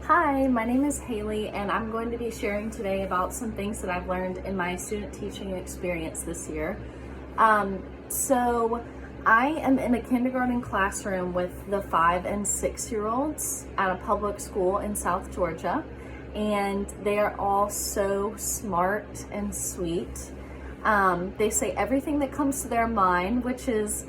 Hi, my name is Haley, and I'm going to be sharing today about some things that I've learned in my student teaching experience this year. So I am in a kindergarten classroom with the 5 and 6-year-olds at a public school in South Georgia, and they are all so smart and sweet. They say everything that comes to their mind, which is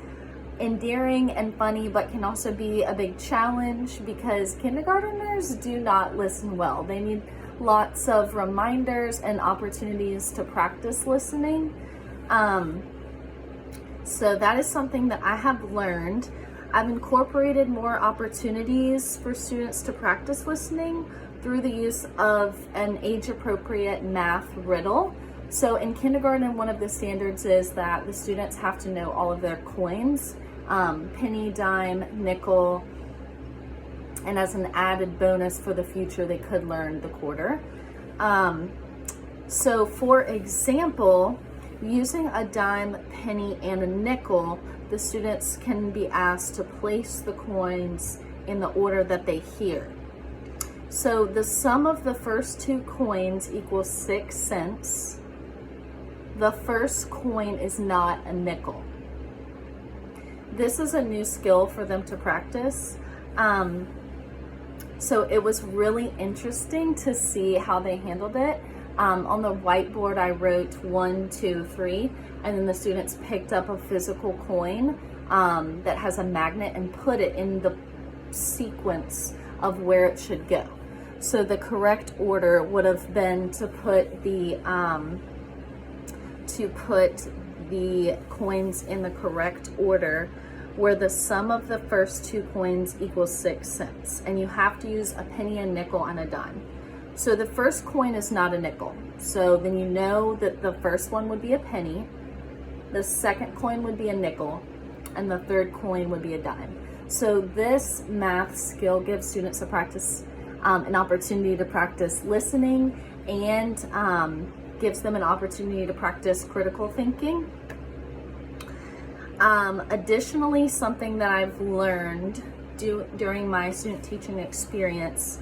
endearing and funny, but can also be a big challenge because kindergartners do not listen well. They need lots of reminders and opportunities to practice listening. So that is something that I have learned. I've incorporated more opportunities for students to practice listening through the use of an age-appropriate math riddle. So in kindergarten, one of the standards is that the students have to know all of their coins, penny, dime, nickel, and as an added bonus for the future, they could learn the quarter. So for example, using a dime, penny, and a nickel, the students can be asked to place the coins in the order that they hear. So the sum of the first two coins equals 6 cents. The first coin is not a nickel. This is a new skill for them to practice. So it was really interesting to see how they handled it. On the whiteboard, I wrote 1, 2, 3, and then the students picked up a physical coin that has a magnet and put it in the sequence of where it should go. So the correct order would have been to put the coins in the correct order where the sum of the first two coins equals 6 cents. And you have to use a penny, a nickel, and a dime. So the first coin is not a nickel. So then you know that the first one would be a penny, the second coin would be a nickel, and the third coin would be a dime. So this math skill gives students an opportunity to practice listening and gives them an opportunity to practice critical thinking. Additionally, something that I've learned during my student teaching experience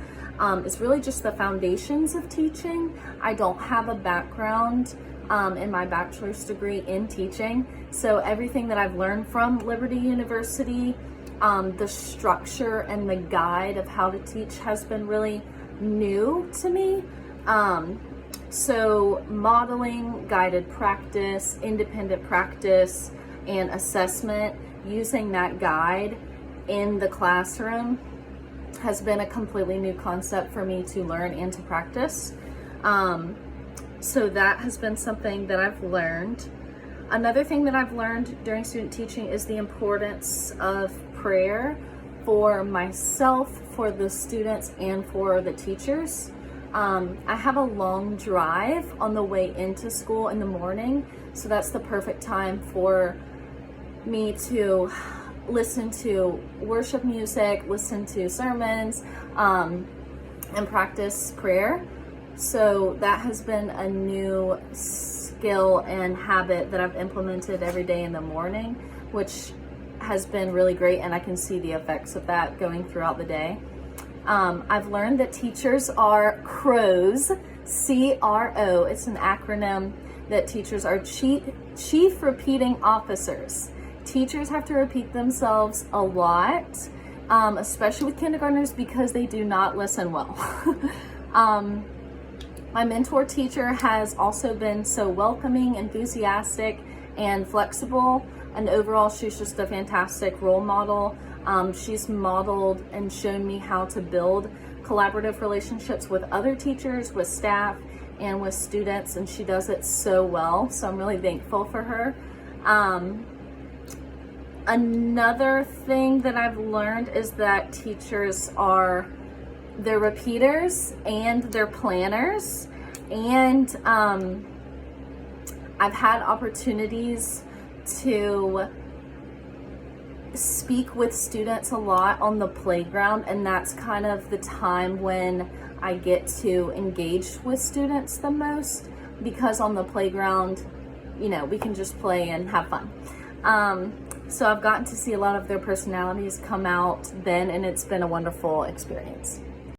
is really just the foundations of teaching. I don't have a background in my bachelor's degree in teaching, so everything that I've learned from Liberty University, the structure and the guide of how to teach has been really new to me. So modeling, guided practice, independent practice, and assessment using that guide in the classroom has been a completely new concept for me to learn and to practice. So that has been something that I've learned. Another thing that I've learned during student teaching is the importance of prayer for myself, for the students, and for the teachers. I have a long drive on the way into school in the morning, so that's the perfect time for me to listen to worship music, listen to sermons, and practice prayer. So that has been a new skill and habit that I've implemented every day in the morning, which has been really great, and I can see the effects of that going throughout the day. I've learned that teachers are CROs, C-R-O. It's an acronym that teachers are Chief Repeating Officers. Teachers have to repeat themselves a lot, especially with kindergartners because they do not listen well. My mentor teacher has also been so welcoming, enthusiastic, and flexible, and overall she's just a fantastic role model. She's modeled and shown me how to build collaborative relationships with other teachers, with staff, and with students, and she does it so well, so I'm really thankful for her. Another thing that I've learned is that teachers they're repeaters and they're planners, and I've had opportunities to speak with students a lot on the playground, and that's kind of the time when I get to engage with students the most, because on the playground, we can just play and have fun. So I've gotten to see a lot of their personalities come out then, and it's been a wonderful experience.